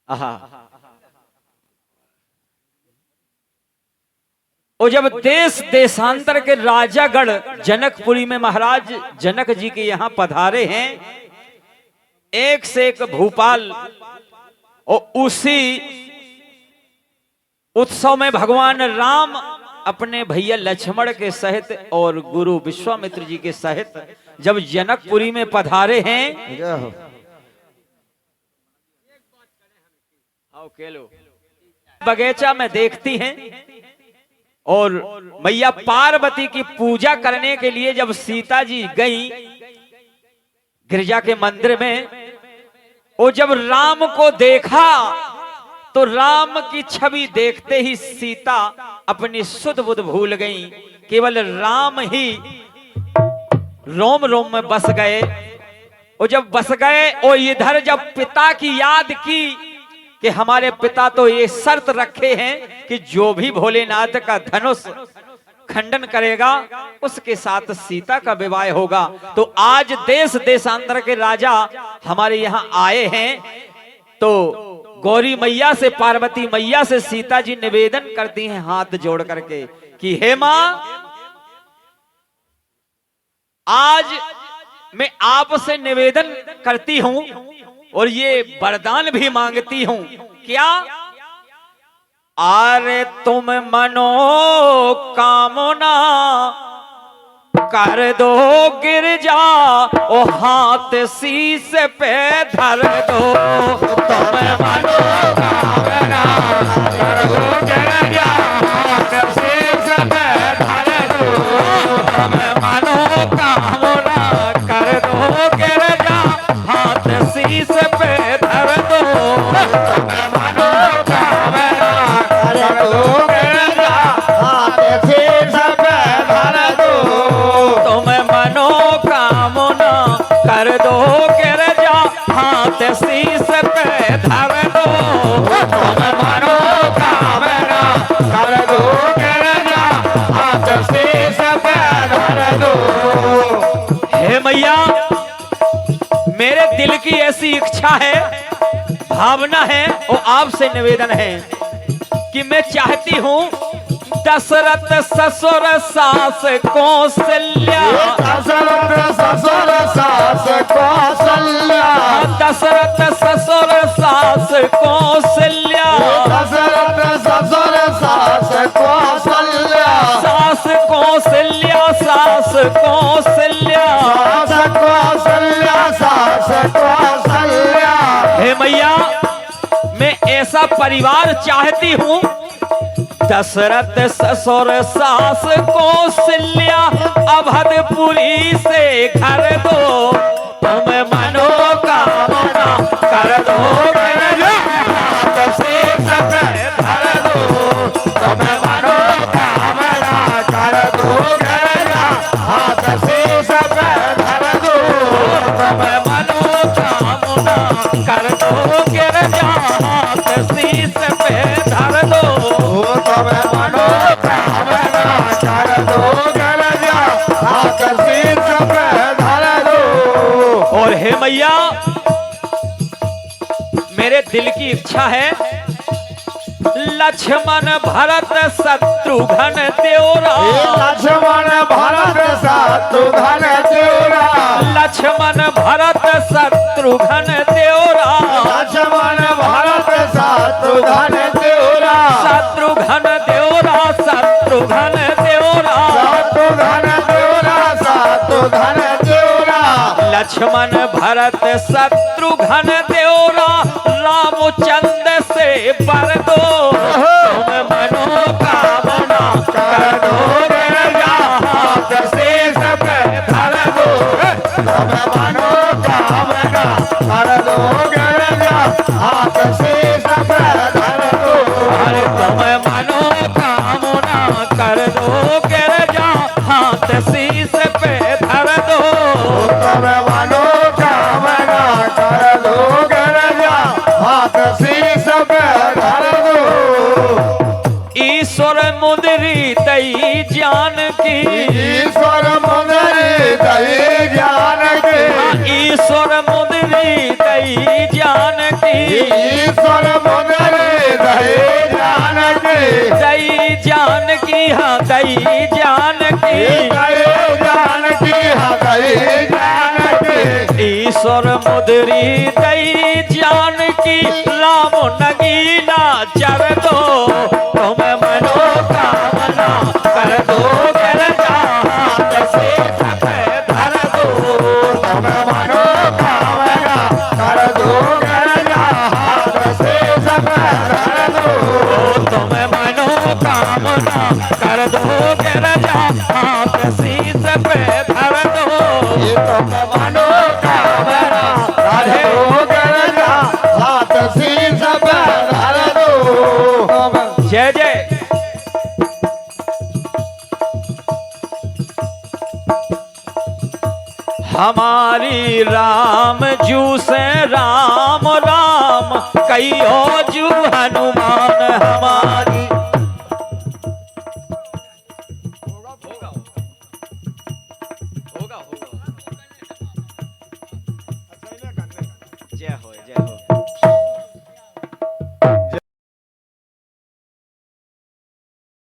आहा। और जब देश देशांतर के राजागण जनकपुरी में महाराज जनक जी के यहाँ पधारे हैं, एक से एक भूपाल, और उसी उत्सव में भगवान राम अपने भैया लक्ष्मण के सहित और गुरु विश्वामित्र जी के सहित जब जनकपुरी में पधारे हैं, बगीचा में देखती हैं और मैया पार्वती की पूजा करने के लिए जब सीता जी गई गिरजा के मंदिर में, और जब राम को देखा तो राम की छवि देखते ही सीता अपनी सुध बुध भूल गई, केवल राम ही रोम रोम में बस गए। और जब बस गए और इधर जब पिता की याद की कि हमारे पिता तो ये शर्त रखे हैं कि जो भी भोलेनाथ का धनुष खंडन करेगा उसके साथ सीता का विवाह होगा, तो आज देश देशांतर के राजा हमारे यहाँ आए हैं, तो गौरी मैया से, पार्वती मैया से सीता जी निवेदन करती हैं हाथ जोड़ करके कि हे मां, आज मैं आपसे निवेदन करती हूं और ये वरदान भी मांगती हूं। क्या? अरे तुम मनो कामना कर दो गिरजा, ओ हाथ शीश पे धर दो। तुम मनो कामना कर दो गिरजा, हाथ शीश पे धर दो। तुम मनो कामना कर दो गिरजा, हाथ शीश पे धर दो। तुम मनो कामना कर दो गिरजा, हाथ शीश पे धर दो। तुम मनो कामना कर दो गिरजा, हाथ शीश पे धर दो। तुम मनो कामना कर दो गिरजा, हाथ शीश पे धर दो। हे मैया, मेरे दिल की ऐसी इच्छा है, भावना है और आपसे निवेदन है कि मैं चाहती हूँ दशरथ ससुर सास कौशल्या, दशरथ ससुर सास कौशल्या, दशरथ ससुर सास कौशल्या, दशरथ ससुर सास कौशल्या, सास कौशल्या, सास कौशल्या, सास कौशल्या, सास कौशल्या। हे मैया, मैं ऐसा परिवार चाहती हूँ, दशरथ ससुर सास कौशल्या, अवधपुरी से घर दो। तुम मनो कामना कर दो गिरजा, हाथ शीश पे धर दो। तुम मनो कामना कर दो गिरजा, हाथ शीश पे धर दो। तुम मनो कामना कर दो गिरजा, हाथ शीश पे धर दो। तुम मनो कामना कर दो गिरजा, हाथ शीश पे धर दो। और हे मैया, मेरे दिल की इच्छा है, लक्ष्मण भरत शत्रुघ्न देवरा, लक्ष्मण भरत शत्रुघ्न देवरा, लक्ष्मण भरत शत्रुघ्न देवरा, लक्ष्मण भरत शत्रुघ्न देवरा, शत्रुघ्न देवरा, शत्रुघ्न देवरा, शत्रुघ्न देवरा, शत्रुघ्न देवरा। लक्ष्मण भरत शत्रुघ्न देवरा, रामचंद्र से बर दो। तुम मनो कामना कर दो गिरजा, हाथ शीश पे धर दो। तुम मनो कामना कर दो गिरजा, हाथ शीश पे धर दो। अरे तुम मनो कामना कर दो गिरजा, हाथ शीश पे धर दो। तुम मनो कामना कर दो गिरजा, हाथ शीश पे धर दो। ईश्वर मुद्री दई जान की, ईश्वर मुद्री दई जान की, ईश्वर मुद्री दई जान की, ईश्वर मुदरी दई जानकी दई जानकी हाँ दई जानकी दई जानकी दई जानकी ईश्वर मुदरी दई जानकी राम नगीना चर दो तुम मनोकामना कर दो कर हाथ से सब धर दो तुम मनोकामना कर दो हाथ से सब धर दो तुम मनोकामना कर दो हाथ से सब धर दो ये तुम मनोकामना कर दो हाथ से सब धर दो जय जय हमारी राम जू से राम राम कहियो जू हनुमान हमारी होगा जय हो जय हो